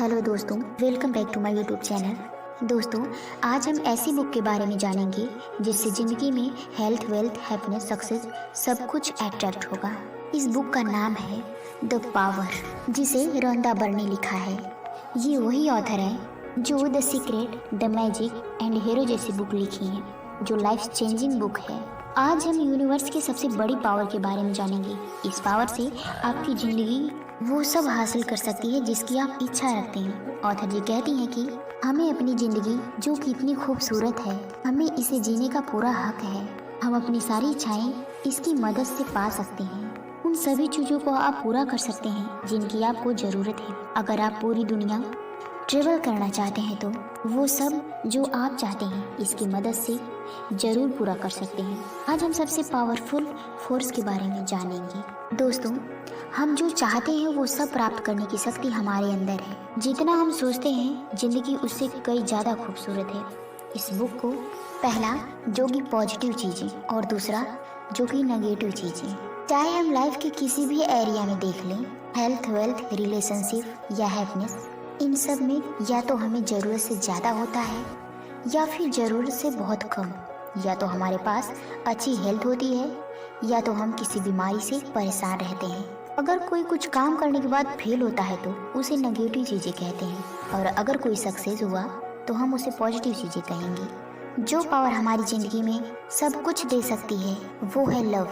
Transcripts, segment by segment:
Hello दोस्तों, welcome back to my YouTube channel. दोस्तों, आज हम ऐसी बुक के बारे में जानेंगे जिससे ज़िंदगी में हेल्थ, वेल्थ, हैप्पीनेस, सक्सेस सब कुछ अट्रैक्ट होगा। इस बुक का नाम है द पावर, जिसे रंदा बर ने लिखा है। ये वही ऑथर है जो the secret, the magic and hero जैसी बुक लिखी है, जो लाइफ चेंजिंग बुक है। आज हम यूनिवर्स की सबसे बड़ी पावर के बारे में जानेंगे। इस पावर से आपकी ज़िंदगी वो सब हासिल कर सकती है जिसकी आप इच्छा रखते हैं। ऑथर जी कहती हैं कि हमें अपनी ज़िंदगी, जो कि इतनी खूबसूरत है, हमें इसे जीने का पूरा हक है। हम अपनी सारी इच्छाएं इसकी मदद से पा सकते हैं। उन सभी चीज़ों को आप पूरा कर सकते हैं जिनकी आपको ज़रूरत है। अगर आप पूरी दुनिया ट्रेवल करना चाहते हैं तो वो सब जो आप चाहते हैं इसकी मदद से ज़रूर पूरा कर सकते हैं। आज हम सबसे पावरफुल फोर्स के बारे में जानेंगे। दोस्तों, हम जो चाहते हैं वो सब प्राप्त करने की शक्ति हमारे अंदर है। जितना हम सोचते हैं ज़िंदगी उससे कई ज़्यादा खूबसूरत है। इस बुक को पहला जो कि पॉजिटिव चीज़ें और दूसरा जो कि नेगेटिव चीज़ें, चाहे हम लाइफ के किसी भी एरिया में देख लें, हेल्थ, वेल्थ, रिलेशनशिप या हैप्पीनेस, इन सब में या तो हमें ज़रूरत से ज़्यादा होता है या फिर ज़रूरत से बहुत कम। या तो हमारे पास अच्छी हेल्थ होती है या तो हम किसी बीमारी से परेशान रहते हैं। अगर कोई कुछ काम करने के बाद फेल होता है तो उसे नेगेटिव चीज़ें कहते हैं, और अगर कोई सक्सेस हुआ तो हम उसे पॉजिटिव चीज़ें कहेंगे। जो पावर हमारी ज़िंदगी में सब कुछ दे सकती है वो है लव,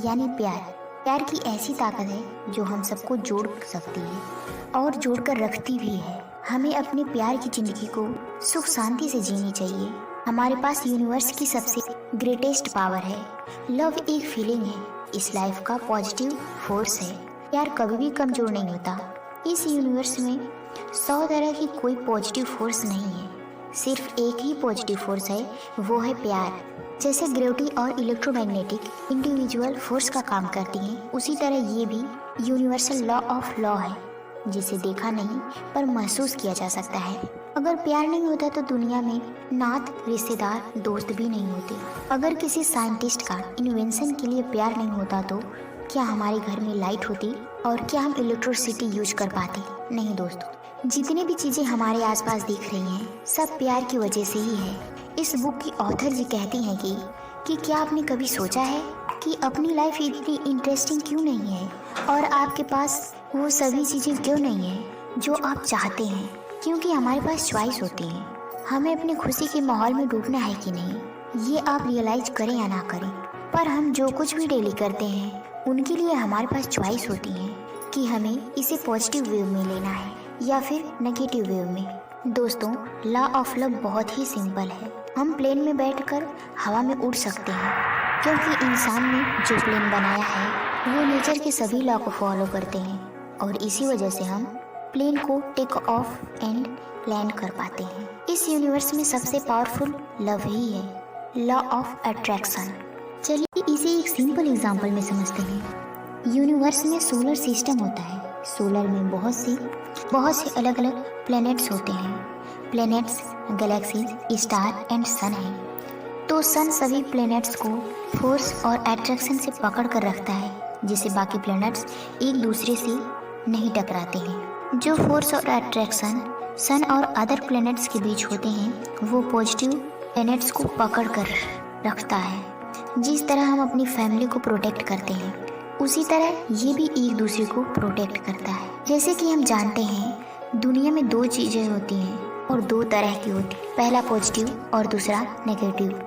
यानी प्यार। प्यार की ऐसी ताकत है जो हम सबको जोड़ सकती है और जोड़कर रखती भी है। हमें अपने प्यार की ज़िंदगी को सुख शांति से जीनी चाहिए। हमारे पास यूनिवर्स की सबसे ग्रेटेस्ट पावर है। लव एक फीलिंग है, इस लाइफ का पॉजिटिव फोर्स है। प्यार कभी भी कमज़ोर नहीं होता। इस यूनिवर्स में 100 तरह की कोई पॉजिटिव फोर्स नहीं है, सिर्फ एक ही पॉजिटिव फोर्स है, वो है प्यार। जैसे ग्रेविटी और इलेक्ट्रोमैग्नेटिक इंडिविजुअल फोर्स का काम करती हैं, उसी तरह ये भी यूनिवर्सल लॉ ऑफ लॉ है, जिसे देखा नहीं पर महसूस किया जा सकता है। अगर प्यार नहीं होता तो दुनिया में नात, रिश्तेदार, दोस्त भी नहीं होते। अगर किसी साइंटिस्ट का इन्वेंशन के लिए प्यार नहीं होता तो क्या हमारे घर में लाइट होती और क्या हम इलेक्ट्रिसिटी यूज कर पाते? नहीं दोस्तों, जितनी भी चीज़ें हमारे आसपास दिख रही हैं सब प्यार की वजह से ही है। इस बुक की ऑथर जी कहती हैं कि क्या आपने कभी सोचा है कि अपनी लाइफ इतनी इंटरेस्टिंग क्यों नहीं है और आपके पास वो सभी चीज़ें क्यों नहीं है जो आप चाहते हैं? क्योंकि हमारे पास चॉइस होती है, हमें अपनी खुशी के माहौल में डूबना है कि नहीं, ये आप रियलाइज करें या ना करें। पर हम जो कुछ भी डेली करते हैं उनके लिए हमारे पास चॉइस होती है कि हमें इसे पॉजिटिव वेव में लेना है या फिर नेगेटिव वेव में। दोस्तों, लॉ ऑफ लव बहुत ही सिंपल है। हम प्लेन में बैठकर हवा में उड़ सकते हैं क्योंकि इंसान ने जो प्लेन बनाया है वो नेचर के सभी लॉ को फॉलो करते हैं, और इसी वजह से हम प्लेन को टेक ऑफ एंड लैंड कर पाते हैं। इस यूनिवर्स में सबसे पावरफुल लव ही है, लॉ ऑफ अट्रैक्शन। चलिए इसे एक सिंपल एग्जांपल में समझते हैं। यूनिवर्स में सोलर सिस्टम होता है। सोलर में बहुत से अलग अलग प्लैनेट्स होते हैं। प्लैनेट्स, गैलेक्सीज, स्टार एंड सन है। तो सन सभी प्लैनेट्स को फोर्स और अट्रैक्शन से पकड़ कर रखता है, जिससे बाकी प्लैनेट्स एक दूसरे से नहीं टकराते हैं। जो फोर्स और अट्रैक्शन सन और अदर प्लैनेट्स के बीच होते हैं वो पॉजिटिव प्लैनेट्स को पकड़ कर रखता है। जिस तरह हम अपनी फैमिली को प्रोटेक्ट करते हैं उसी तरह ये भी एक दूसरे को प्रोटेक्ट करता है। जैसे कि हम जानते हैं दुनिया में 2 चीज़ें होती हैं और 2 तरह की होती है, पहला पॉजिटिव और दूसरा नेगेटिव।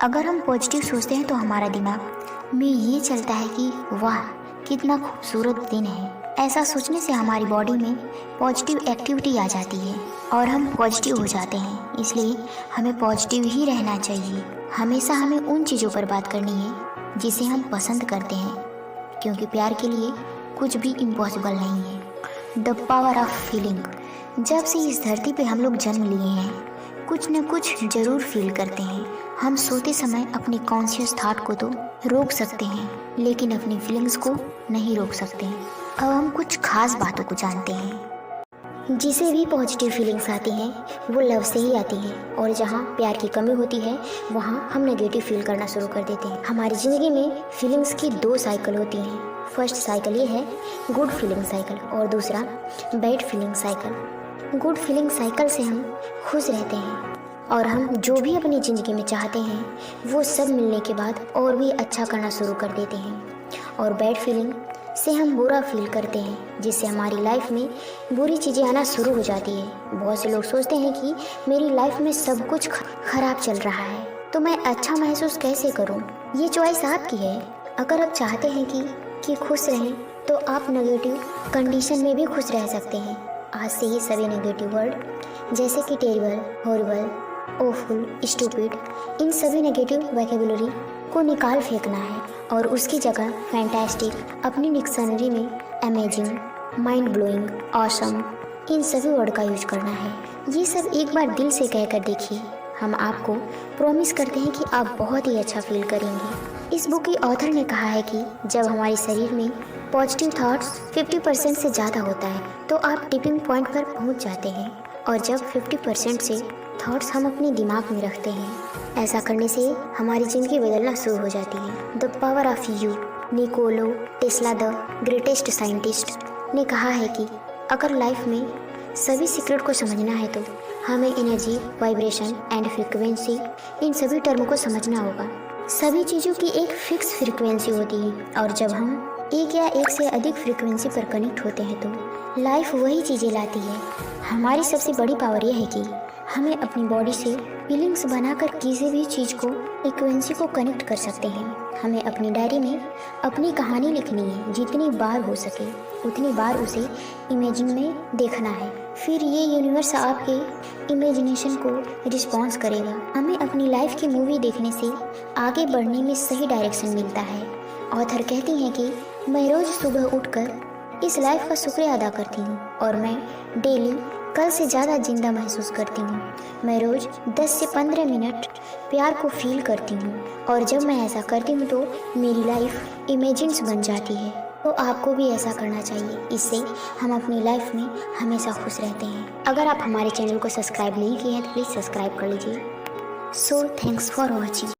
अगर हम पॉजिटिव सोचते हैं तो हमारा दिमाग में ये चलता है कि वाह कितना खूबसूरत दिन है। ऐसा सोचने से हमारी बॉडी में पॉजिटिव एक्टिविटी आ जाती है और हम पॉजिटिव हो जाते हैं। इसलिए हमें पॉजिटिव ही रहना चाहिए। हमेशा हमें उन चीज़ों पर बात करनी है जिसे हम पसंद करते हैं, क्योंकि प्यार के लिए कुछ भी इम्पॉसिबल नहीं है। The power of feeling. जब से इस धरती पे हम लोग जन्म लिए हैं कुछ न कुछ ज़रूर फील करते हैं। हम सोते समय अपने कॉन्शियस थॉट को तो रोक सकते हैं लेकिन अपनी फीलिंग्स को नहीं रोक सकते। अब हम कुछ खास बातों को जानते हैं। जिसे भी पॉजिटिव फीलिंग्स आती हैं वो लव से ही आती हैं, और जहाँ प्यार की कमी होती है वहाँ हम नेगेटिव फील करना शुरू कर देते हैं। हमारी ज़िंदगी में फीलिंग्स की 2 साइकिल होती हैं। फर्स्ट साइकिल ये है गुड फीलिंग साइकिल और दूसरा bad feeling cycle. Good feeling cycle से हम खुश रहते हैं और हम जो भी अपनी ज़िंदगी में चाहते हैं वो सब मिलने के बाद और भी अच्छा करना शुरू कर देते हैं। और बैड फीलिंग से हम बुरा फील करते हैं जिससे हमारी लाइफ में बुरी चीज़ें आना शुरू हो जाती है। बहुत से लोग सोचते हैं कि मेरी लाइफ में सब कुछ खराब चल रहा है तो मैं अच्छा महसूस कैसे करूं? ये चॉइस आपकी है। अगर आप चाहते हैं कि खुश रहें तो आप नेगेटिव कंडीशन में भी खुश रह सकते हैं। आज से ही सभी नेगेटिव वर्ड जैसे कि टेरिबल, हॉरिबल, ओफुल, स्टूपिड, इन सभी नेगेटिव वोकैबुलरी को निकाल फेंकना है और उसकी जगह फैंटास्टिक अपनी डिक्शनरी में अमेजिंग, माइंड ब्लोइंग, ऑसम, इन सभी वर्ड का यूज करना है। ये सब एक बार दिल से कहकर देखिए। हम आपको प्रॉमिस करते हैं कि आप बहुत ही अच्छा फील करेंगे। इस बुक की ऑथर ने कहा है कि जब हमारे शरीर में पॉजिटिव थॉट्स 50% से ज़्यादा होता है तो आप टिपिंग पॉइंट पर पहुंच जाते हैं, और जब 50% से थॉट्स हम अपने दिमाग में रखते हैं, ऐसा करने से हमारी ज़िंदगी बदलना शुरू हो जाती है। The power of you, Nikola Tesla the greatest scientist ने कहा है कि अगर लाइफ में सभी सीक्रेट को समझना है तो हमें एनर्जी, वाइब्रेशन एंड फ्रीक्वेंसी, इन सभी टर्म को समझना होगा। सभी चीज़ों की एक फिक्स फ्रीक्वेंसी होती है और जब हम एक या एक से अधिक फ्रीक्वेंसी पर कनेक्ट होते हैं तो लाइफ वही चीज़ें लाती है। हमारी सबसे बड़ी पावर यह है कि हमें अपनी बॉडी से फीलिंग्स बनाकर किसी भी चीज़ को फ्रीक्वेंसी को कनेक्ट कर सकते हैं। हमें अपनी डायरी में अपनी कहानी लिखनी है, जितनी बार हो सके उतनी बार उसे इमेजिन में देखना है, फिर ये यूनिवर्स आपके इमेजिनेशन को रिस्पॉन्स करेगा। हमें अपनी लाइफ की मूवी देखने से आगे बढ़ने में सही डायरेक्शन मिलता है। ऑथर कहती हैं कि मैं रोज़ सुबह उठकर इस लाइफ का शुक्रिया अदा करती हूँ और मैं डेली कल से ज़्यादा जिंदा महसूस करती हूँ। मैं रोज़ 10 से 15 मिनट प्यार को फील करती हूँ और जब मैं ऐसा करती हूँ तो मेरी लाइफ इमेजिन्स बन जाती है। तो आपको भी ऐसा करना चाहिए, इससे हम अपनी लाइफ में हमेशा खुश रहते हैं। अगर आप हमारे चैनल को सब्सक्राइब नहीं किए हैं तो प्लीज़ सब्सक्राइब कर लीजिए। So thanks for watching.